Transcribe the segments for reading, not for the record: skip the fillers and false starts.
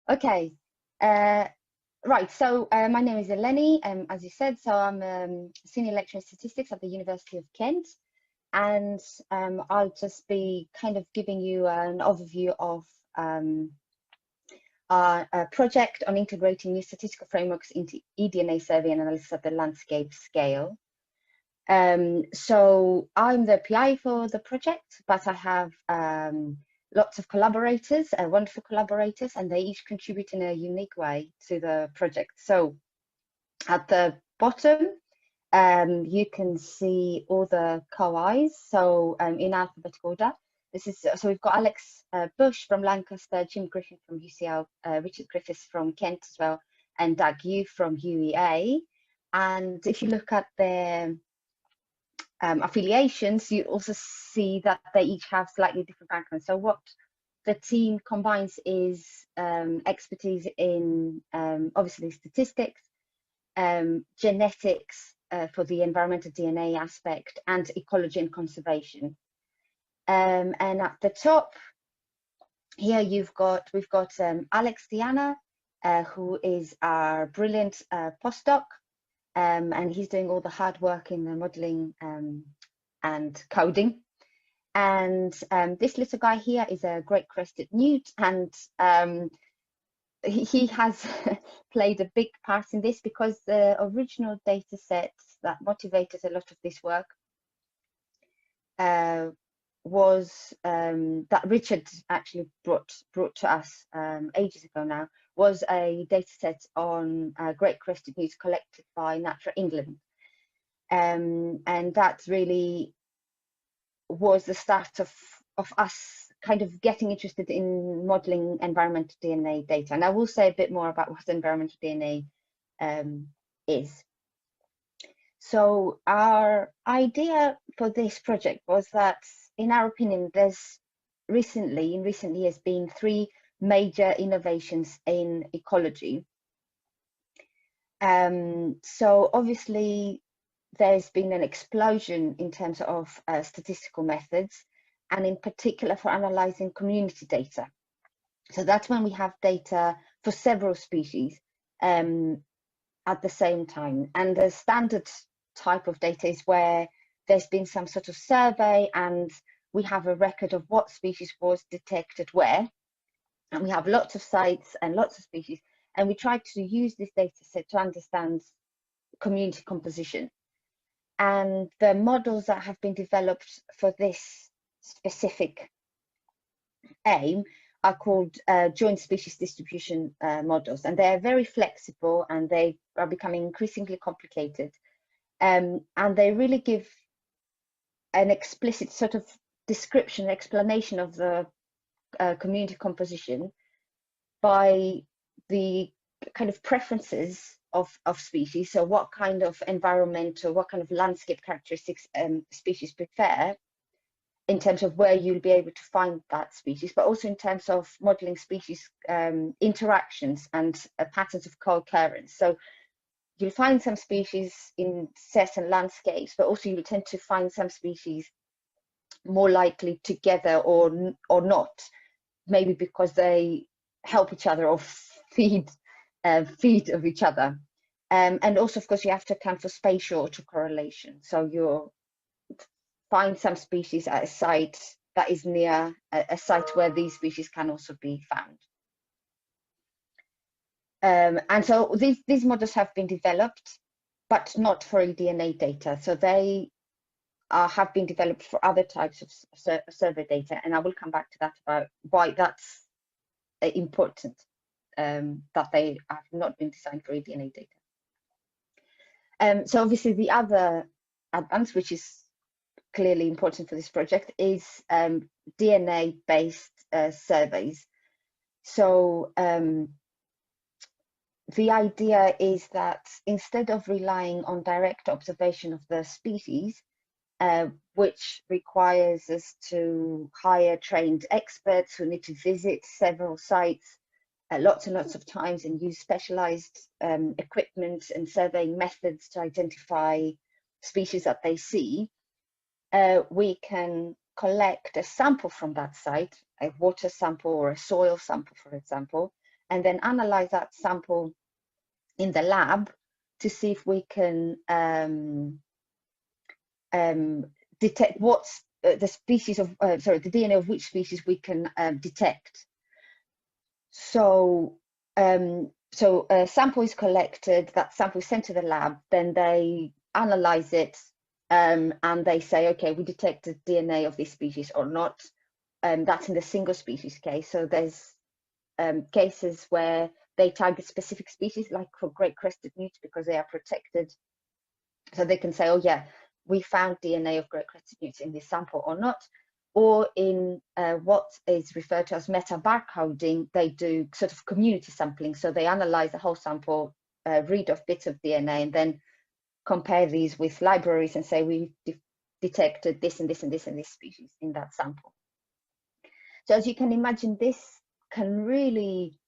Okay. Right. So my name is Eleni, as you said. So I'm senior lecturer in statistics at the University of Kent, and I'll just be kind of giving you an overview of our project on integrating new statistical frameworks into eDNA survey and analysis at the landscape scale. So I'm the PI for the project, but I have lots of collaborators, wonderful collaborators, and they each contribute in a unique way to the project. So at the bottom, you can see all the co-Is, so in alphabetical order. So we've got Alex Bush from Lancaster, Jim Griffin from UCL, Richard Griffiths from Kent as well, and Doug Yu from UEA. And if you look at their affiliations, you also see that they each have slightly different backgrounds. So what the team combines is expertise in obviously statistics, genetics for the environmental DNA aspect, and ecology and conservation. And at the top here, we've got Alex Diana, who is our brilliant postdoc. And he's doing all the hard work in the modeling and coding. And this little guy here is a great crested newt, and he has played a big part in this because the original data sets that motivated a lot of this work was that Richard actually brought to us ages ago now, was a data set on great crested newts collected by Natural England. And that really was the start of us kind of getting interested in modeling environmental DNA data. And I will say a bit more about what environmental DNA is. So our idea for this project was that, in our opinion, there's in recent years been three major innovations in ecology. So obviously there's been an explosion in terms of statistical methods, and in particular for analyzing community data. So that's when we have data for several species at the same time. And the standard type of data is where there's been some sort of survey and we have a record of what species was detected where, and we have lots of sites and lots of species, and we try to use this data set to understand community composition. And the models that have been developed for this specific aim are called joint species distribution models, and they're very flexible and they are becoming increasingly complicated, and they really give an explicit sort of description, explanation of the community composition by the kind of preferences of species. So what kind of environmental, what kind of landscape characteristics species prefer in terms of where you'll be able to find that species, but also in terms of modeling species interactions and patterns of co-occurrence. So you'll find some species in certain landscapes, but also you'll tend to find some species more likely together or not, maybe because they help each other or feed of each other. And also, of course, you have to account for spatial autocorrelation. So you'll find some species at a site that is near a site where these species can also be found. And so these models have been developed, but not for eDNA data. So they have been developed for other types of survey data. And I will come back to that about why that's important, that they have not been designed for eDNA data. So obviously the other advance, which is clearly important for this project, is DNA-based surveys. So the idea is that instead of relying on direct observation of the species, which requires us to hire trained experts who need to visit several sites lots and lots of times and use specialized equipment and surveying methods to identify species that they see, we can collect a sample from that site, a water sample or a soil sample, for example, and then analyze that sample in the lab to see if we can detect what's the species of, the DNA of which species we can detect. So, a sample is collected, that sample is sent to the lab, then they analyze it, and they say, okay, we detected DNA of this species or not. That's in the single species case. So there's cases where they target specific species, like for great crested newts, because they are protected. So they can say, oh yeah, we found DNA of great crested newts in this sample or not. Or in what is referred to as meta-barcoding, they do sort of community sampling. So they analyze the whole sample, read off bits of DNA, and then compare these with libraries and say, we detected this and this and this and this species in that sample. So as you can imagine, this can really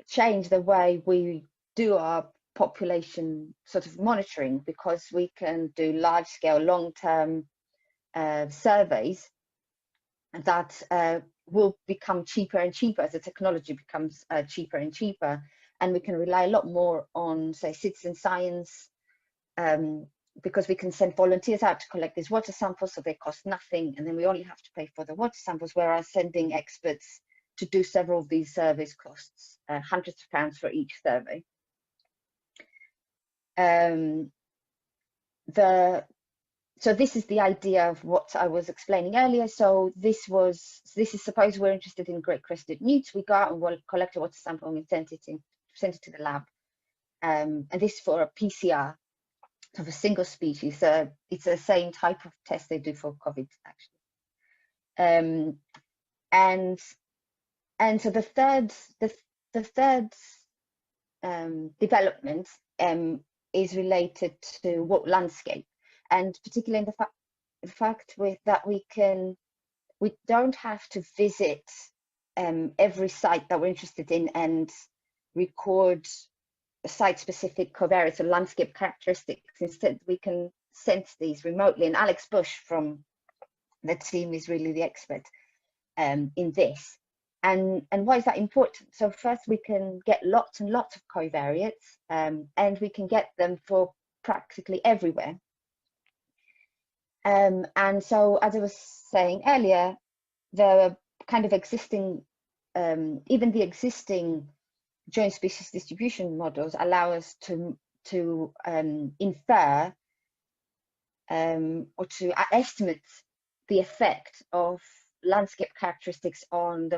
change the way we do our population sort of monitoring, because we can do large-scale, long-term surveys that will become cheaper and cheaper as the technology becomes cheaper and cheaper, and we can rely a lot more on, say, citizen science, because we can send volunteers out to collect these water samples, so they cost nothing, and then we only have to pay for the water samples, whereas sending experts to do several of these surveys costs hundreds of pounds for each survey. So this is the idea of what I was explaining earlier. So this is, suppose we're interested in great crested newts. We go out and we'll collect a water sample and send it to the lab. And this is for a PCR of a single species. It's the same type of test they do for COVID, actually. And so the third development is related to what landscape, and particularly in the fact with that we don't have to visit every site that we're interested in and record site-specific covariates or landscape characteristics. Instead, we can sense these remotely, and Alex Bush from the team is really the expert in this. And why is that important? So first, we can get lots and lots of covariates, and we can get them for practically everywhere. And so, as I was saying earlier, the kind of existing, even the existing joint species distribution models allow us to infer or to estimate the effect of landscape characteristics on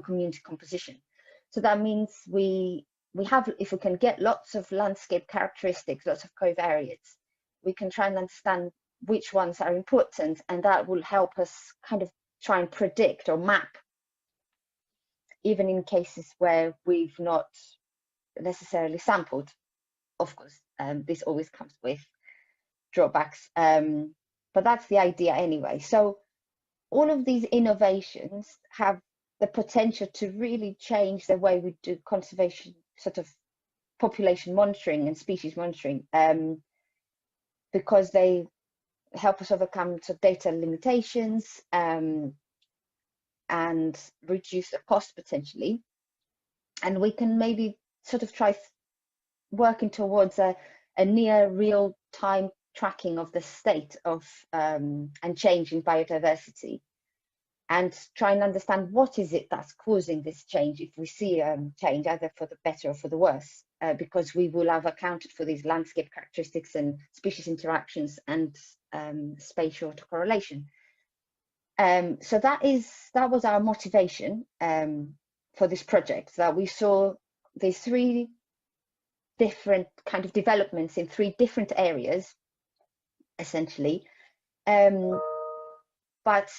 community composition. So that means we have, if we can get lots of landscape characteristics, lots of covariates, we can try and understand which ones are important, and that will help us kind of try and predict or map, even in cases where we've not necessarily sampled. Of course, this always comes with drawbacks, but that's the idea anyway. So all of these innovations have the potential to really change the way we do conservation, sort of population monitoring and species monitoring, because they help us overcome data limitations and reduce the cost potentially. And we can maybe sort of try working towards a near real-time tracking of the state of and change in biodiversity, and try and understand what is it that's causing this change, if we see change either for the better or for the worse, because we will have accounted for these landscape characteristics and species interactions and spatial autocorrelation. So that was our motivation for this project, that we saw these three different kind of developments in three different areas, essentially, but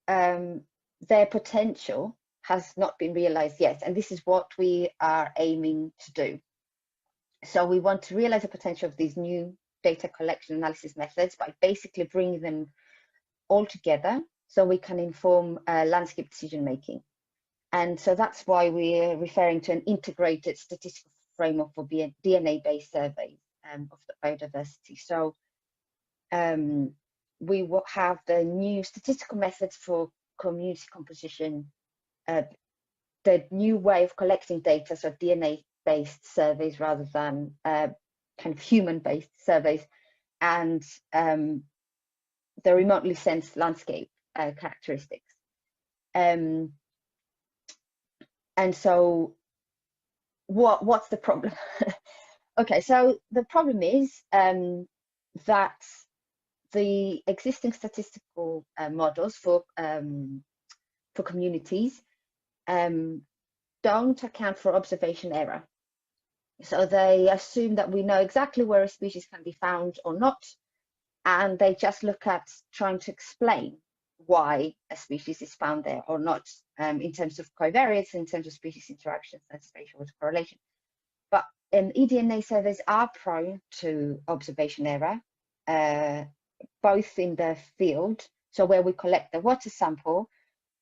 their potential has not been realized yet, and this is what we are aiming to do. So we want to realize the potential of these new data collection analysis methods by basically bringing them all together so we can inform landscape decision making. And so that's why we're referring to an integrated statistical framework for DNA-based surveys of the biodiversity. So we will have the new statistical methods for community composition the new way of collecting data, so DNA-based surveys rather than kind of human-based surveys, and the remotely sensed landscape characteristics. And so what's the problem? Okay, so the problem is that the existing statistical models for communities don't account for observation error. So they assume that we know exactly where a species can be found or not, and they just look at trying to explain why a species is found there or not, in terms of covariates, in terms of species interactions and spatial correlation. But eDNA surveys are prone to observation error, both in the field, so where we collect the water sample,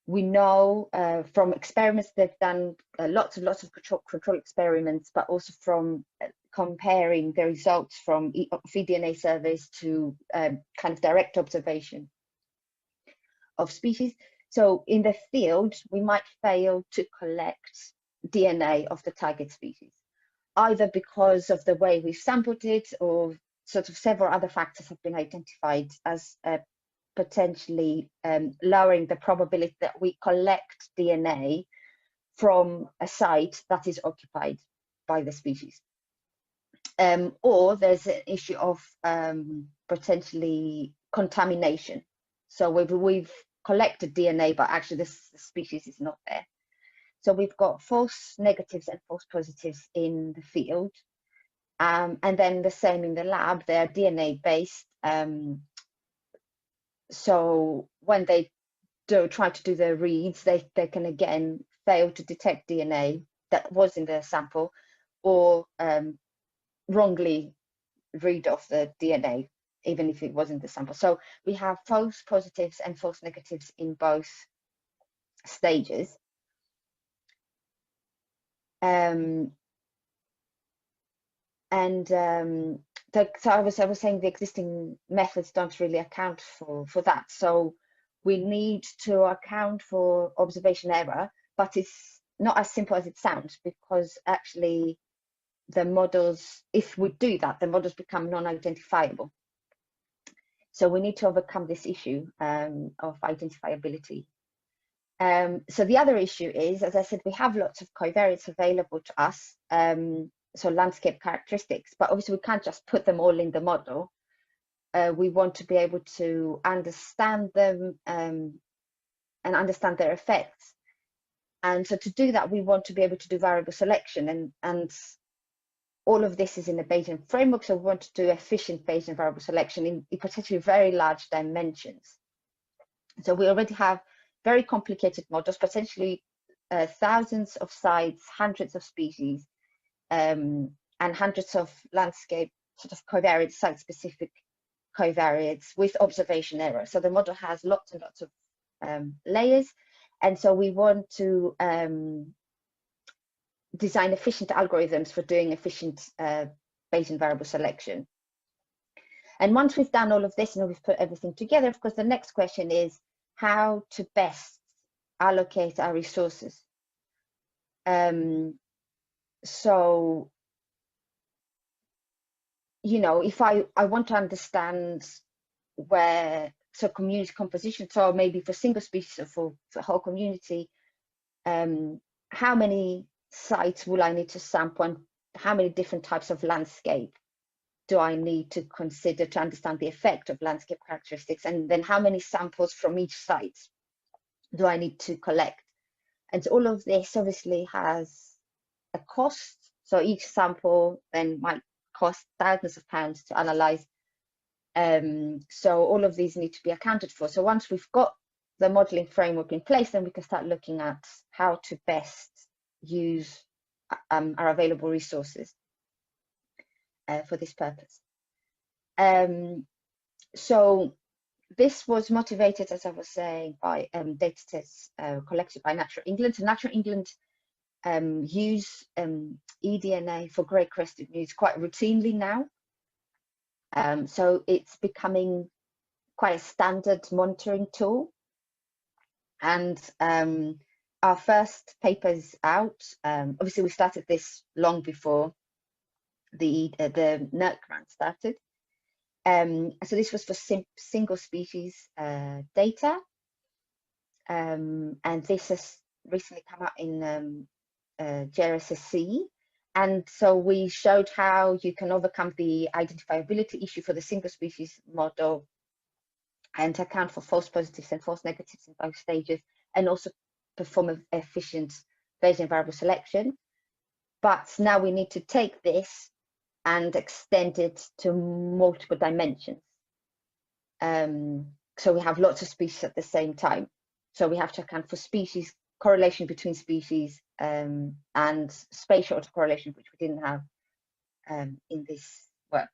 we know from experiments they've done, lots of control experiments, but also from comparing the results from eDNA surveys to kind of direct observation of species. So in the field, we might fail to collect DNA of the target species, either because of the way we've sampled it, or sort of several other factors have been identified as potentially lowering the probability that we collect DNA from a site that is occupied by the species. Or there's an issue of potentially contamination. So we've collected DNA, but actually this species is not there. So we've got false negatives and false positives in the field. And then the same in the lab, they're DNA based. So when they try to do the reads, they can again fail to detect DNA that was in the sample, or wrongly read off the DNA, even if it was in the sample. So we have false positives and false negatives in both stages. So I was saying the existing methods don't really account for that. So we need to account for observation error, but it's not as simple as it sounds, because actually the models, if we do that, the models become non-identifiable. So we need to overcome this issue of identifiability. So the other issue is, as I said, we have lots of covariates available to us, so landscape characteristics, but obviously we can't just put them all in the model. We want to be able to understand them and understand their effects. And so to do that, we want to be able to do variable selection, and all of this is in a Bayesian framework. So we want to do efficient Bayesian variable selection in potentially very large dimensions. So we already have very complicated models, potentially thousands of sites, hundreds of species, and hundreds of landscape sort of covariates, site-specific covariates with observation error. So the model has lots and lots of layers, and so we want to design efficient algorithms for doing efficient Bayesian variable selection. And once we've done all of this and we've put everything together, of course, the next question is how to best allocate our resources. So, you know, if I want to understand where, so community composition, so maybe for single species or for the whole community, how many sites will I need to sample, and how many different types of landscape do I need to consider to understand the effect of landscape characteristics, and then how many samples from each site do I need to collect? And all of this obviously has a cost. So each sample then might cost thousands of pounds to analyze. So all of these need to be accounted for. So once we've got the modeling framework in place, then we can start looking at how to best use our available resources for this purpose. So this was motivated, as I was saying, by data sets collected by Natural England. So Natural England use eDNA for grey-crested newts quite routinely now. So it's becoming quite a standard monitoring tool. And our first papers out. Obviously, we started this long before the NERC grant started. So this was for single species data, and this has recently come out in JRSSC. And so we showed how you can overcome the identifiability issue for the single species model and account for false positives and false negatives in both stages, and also perform efficient Bayesian variable selection. But now we need to take this and extend it to multiple dimensions. So we have lots of species at the same time. So we have to account for species, correlation between species, and spatial autocorrelation, which we didn't have in this work.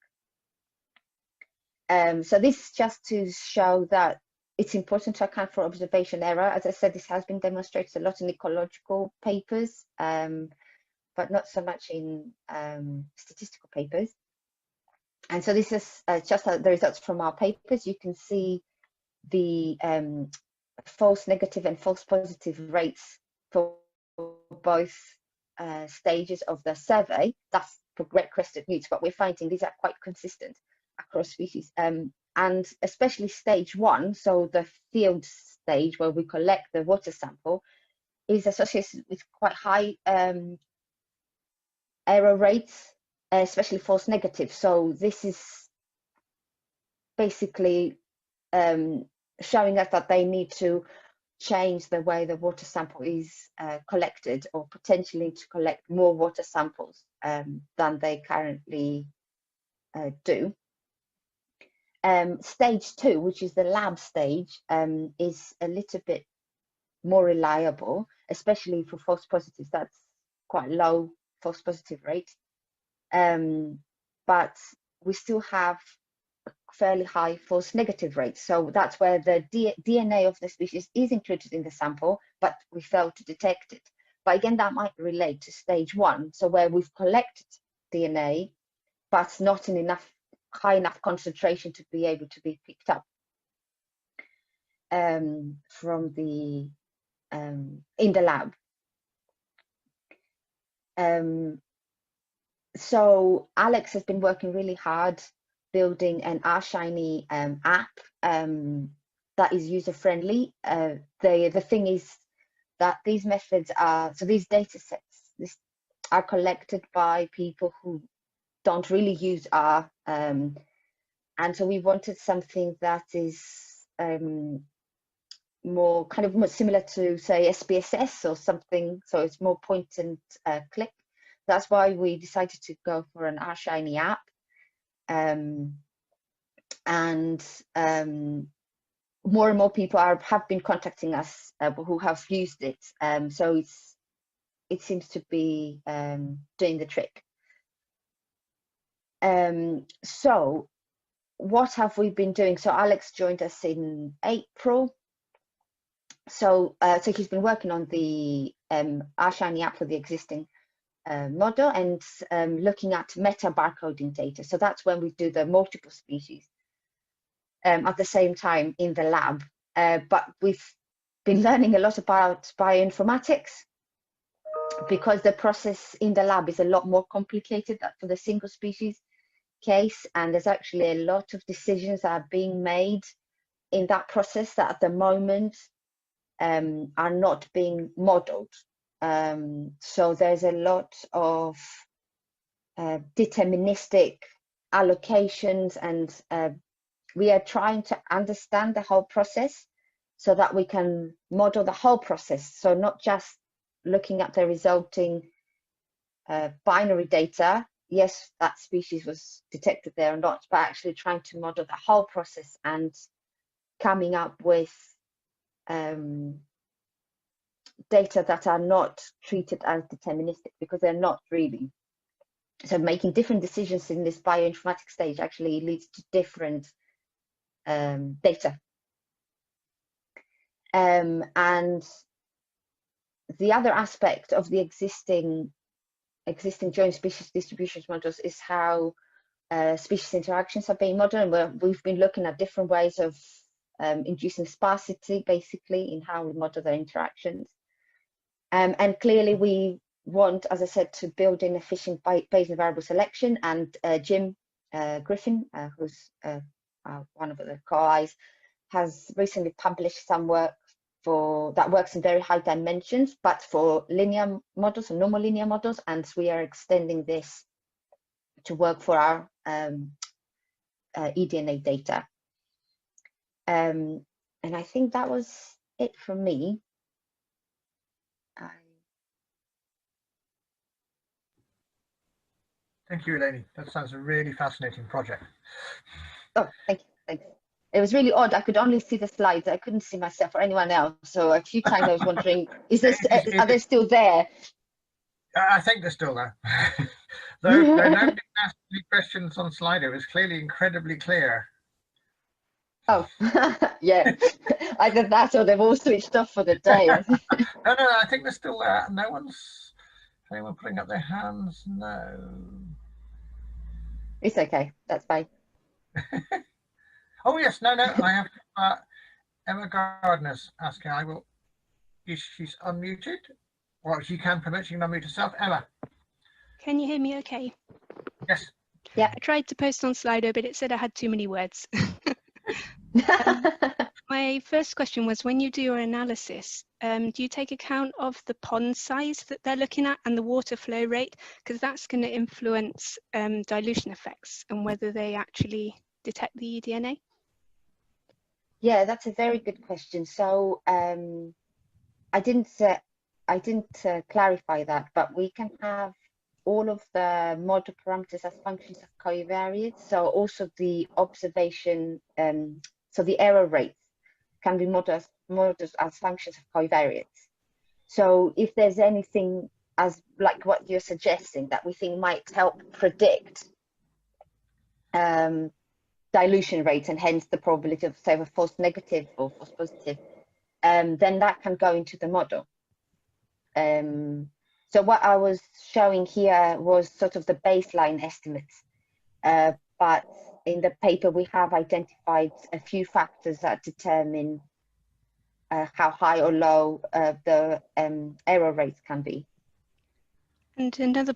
So this is just to show that it's important to account for observation error. As I said, this has been demonstrated a lot in ecological papers, but not so much in statistical papers. And so this is just the results from our papers. You can see the false negative and false positive rates for both stages of the survey. That's for red crested newts, but we're finding these are quite consistent across species, and especially stage 1, so the field stage where we collect the water sample, is associated with quite high error rates, especially false negative. So this is basically showing us that they need to change the way the water sample is collected, or potentially to collect more water samples than they currently do. Stage 2, which is the lab stage, is a little bit more reliable, especially for false positives. That's quite low false positive rate, but we still have fairly high false negative rates. So that's where the DNA of the species is included in the sample, but we fail to detect it. But again, that might relate to stage 1, so where we've collected DNA, but not in high enough concentration to be able to be picked up from the in the lab. So Alex has been working really hard building an RShiny app that is user friendly. The thing is that these methods are, so these data sets are collected by people who don't really use R, and so we wanted something that is more kind of more similar to, say, SPSS or something, so it's more point and click. That's why we decided to go for an RShiny app, and more and more people have been contacting us who have used it, so it seems to be doing the trick. So what have we been doing? So Alex joined us in April. So he's been working on the RShiny app for the existing model, and looking at meta barcoding data. So that's when we do the multiple species at the same time in the lab. But we've been learning a lot about bioinformatics, because the process in the lab is a lot more complicated than for the single species case, and there's actually a lot of decisions that are being made in that process that at the moment are not being modeled. So there's a lot of deterministic allocations, and we are trying to understand the whole process so that we can model the whole process. So not just looking at the resulting binary data, yes, that species was detected there or not, but actually trying to model the whole process and coming up with data that are not treated as deterministic, because they're not really. So making different decisions in this bioinformatics stage actually leads to different data. And the other aspect of the existing joint species distributions models is how species interactions are being modeled, and we've been looking at different ways of inducing sparsity, basically, in how we model their interactions. And clearly we want, as I said, to build in efficient Bayesian variable selection. And Jim Griffin, who's one of the co-Is, has recently published some work that works in very high dimensions, but for linear models and normal linear models. And we are extending this to work for our eDNA data. And I think that was it from me. Thank you, Eleni. That sounds a really fascinating project. Oh, thank you. Thanks. It was really odd. I could only see the slides. I couldn't see myself or anyone else. So a few times I was wondering, are they still there? I think they're still there. Though nobody asked any questions on Slido. It's clearly incredibly clear. Oh, yeah. Either that or they've all switched off for the day. No, I think they're still there. No one's, anyone putting up their hands? No. It's okay. That's fine. Oh, yes. No. I have Emma Gardner's asking. She's unmuted? Well, she can permit, she can unmute herself. Emma. Can you hear me okay? Yes. Yeah. I tried to post on Slido, but it said I had too many words. My first question was, when you do your analysis, do you take account of the pond size that they're looking at and the water flow rate? Because that's going to influence dilution effects and whether they actually detect the eDNA. Yeah, that's a very good question. So I didn't clarify that, but we can have all of the model parameters as functions of covariates. So also the observation, so the error rates can be modeled as functions of covariates. So if there's anything as like what you're suggesting that we think might help predict dilution rates and hence the probability of, say, a false negative or false positive, then that can go into the model. So what I was showing here was sort of the baseline estimates, but in the paper we have identified a few factors that determine how high or low the error rates can be. And another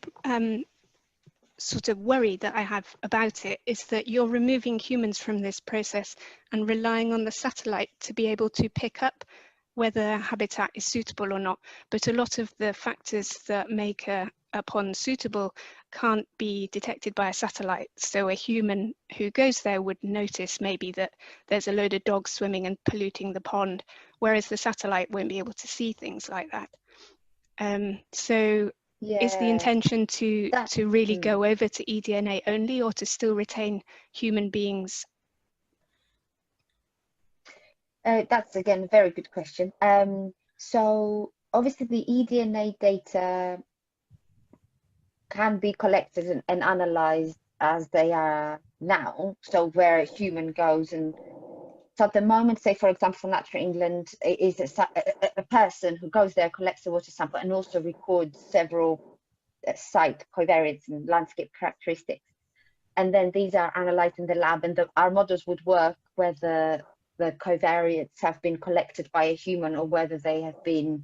sort of worry that I have about it is that you're removing humans from this process and relying on the satellite to be able to pick up whether habitat is suitable or not. But a lot of the factors that make a pond suitable can't be detected by a satellite. So a human who goes there would notice maybe that there's a load of dogs swimming and polluting the pond, whereas the satellite won't be able to see things like that. So Yeah, is the intention to really go over to eDNA only, or to still retain human beings? That's again a very good question. So obviously the eDNA data can be collected and analyzed as they are now. So where a human goes, and so at the moment, say for example, for Natural England, it is a person who goes there, collects the water sample, and also records several site covariates and landscape characteristics. And then these are analyzed in the lab, and our models would work whether the covariates have been collected by a human or whether they have been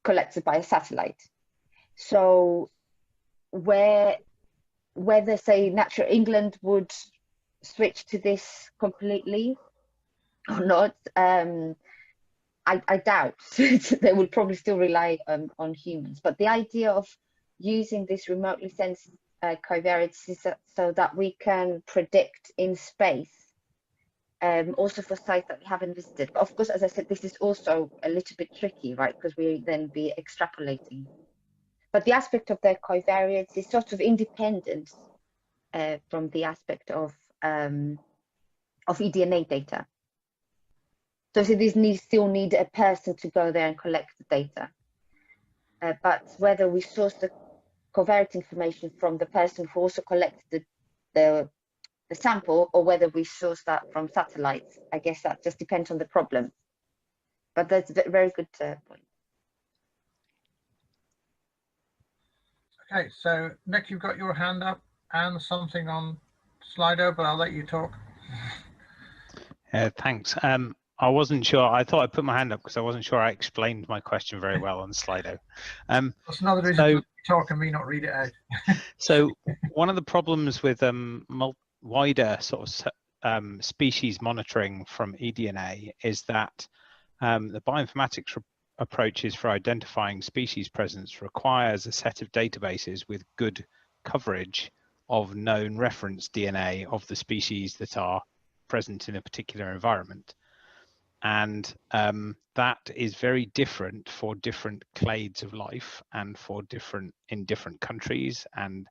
collected by a satellite. So whether, say, Natural England would switch to this completely or not, I doubt. They would probably still rely on humans. But the idea of using this remotely sensed covariates is so that we can predict in space, also for sites that we haven't visited. But of course, as I said, this is also a little bit tricky, right? Because we then be extrapolating. But the aspect of the covariates is sort of independent from the aspect of eDNA data. So these still need a person to go there and collect the data. But whether we source the covariate information from the person who also collected the sample, or whether we source that from satellites, I guess that just depends on the problem. But that's a very good point. Okay, so Nick, you've got your hand up and something on Slido, but I'll let you talk. Thanks. I wasn't sure. I thought I put my hand up because I wasn't sure I explained my question very well on Slido. That's another reason to talk and me not read it out. So one of the problems with wider sort of species monitoring from eDNA is that the bioinformatics approaches for identifying species presence requires a set of databases with good coverage of known reference DNA of the species that are present in a particular environment. And that is very different for different clades of life and for in different countries and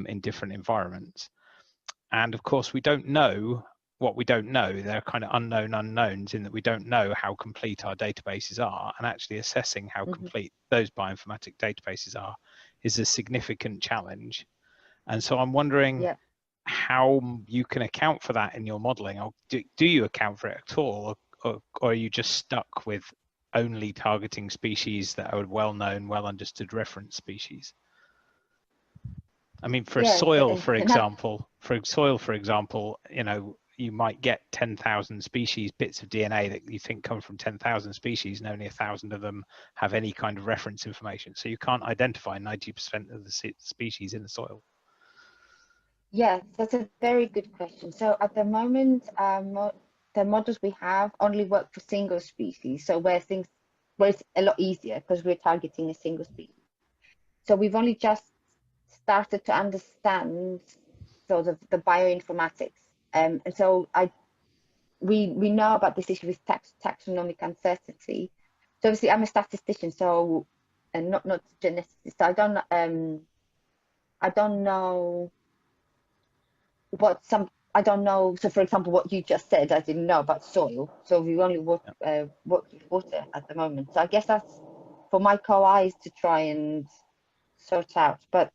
in different environments. And of course, we don't know what we don't know. They're kind of unknown unknowns in that we don't know how complete our databases are, and actually assessing how complete those bioinformatic databases are is a significant challenge. And so I'm wondering how you can account for that in your modeling, or do you account for it at all? Or are you just stuck with only targeting species that are well-known, well-understood reference species? I mean, for soil, for example, you know, you might get 10,000 species, bits of DNA that you think come from 10,000 species, and only 1,000 of them have any kind of reference information. So you can't identify 90% of the species in the soil. Yes, that's a very good question. So at the moment, the models we have only work for single species, so where it's a lot easier because we're targeting a single species. So we've only just started to understand sort of the bioinformatics, and so we know about this issue with taxonomic uncertainty. So obviously, I'm a statistician, so and not a geneticist. So I don't know what I don't know. So, for example, what you just said, I didn't know about soil. So we only work with water at the moment. So I guess that's for my co-eyes to try and sort out. But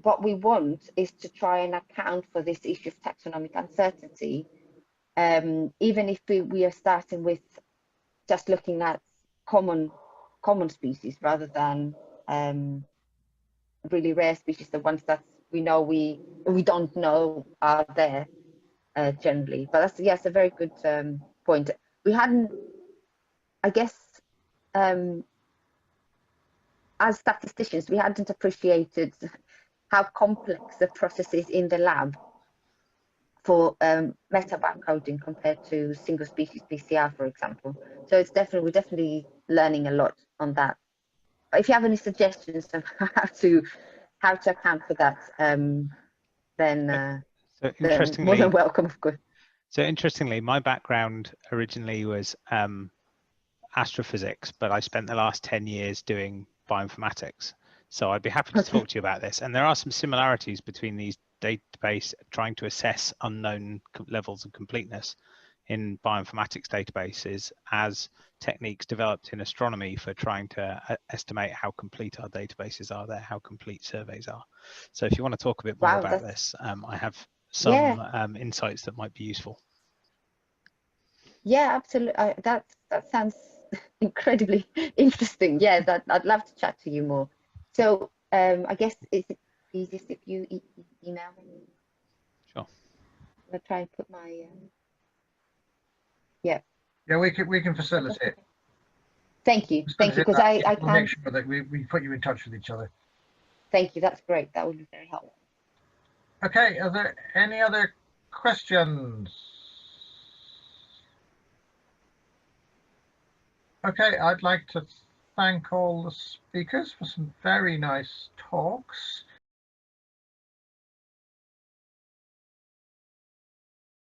what we want is to try and account for this issue of taxonomic uncertainty, even if we are starting with just looking at common species rather than really rare species, the ones that we know we don't know are there generally. But that's a very good point. We hadn't, I guess, as statisticians, we hadn't appreciated how complex the process is in the lab for meta-barcoding compared to single species PCR, for example. So we're definitely learning a lot on that. But if you have any suggestions of how to account for that, then more than welcome, of course. So interestingly, my background originally was astrophysics, but I spent the last 10 years doing bioinformatics. So I'd be happy to talk to you about this. And there are some similarities between these database trying to assess unknown levels of completeness in bioinformatics databases as techniques developed in astronomy for trying to estimate how complete our databases are there, how complete surveys are. So if you want to talk a bit more about this, I have some insights that might be useful. Yeah, absolutely. That sounds incredibly interesting. Yeah, I'd love to chat to you more. So I guess it's easiest if you email me. Sure. I'll try and put my Yeah, we can facilitate. Thank you, because I can make sure that we put you in touch with each other. Thank you, that's great. That would be very helpful. Okay, are there any other questions? Okay, I'd like to thank all the speakers for some very nice talks.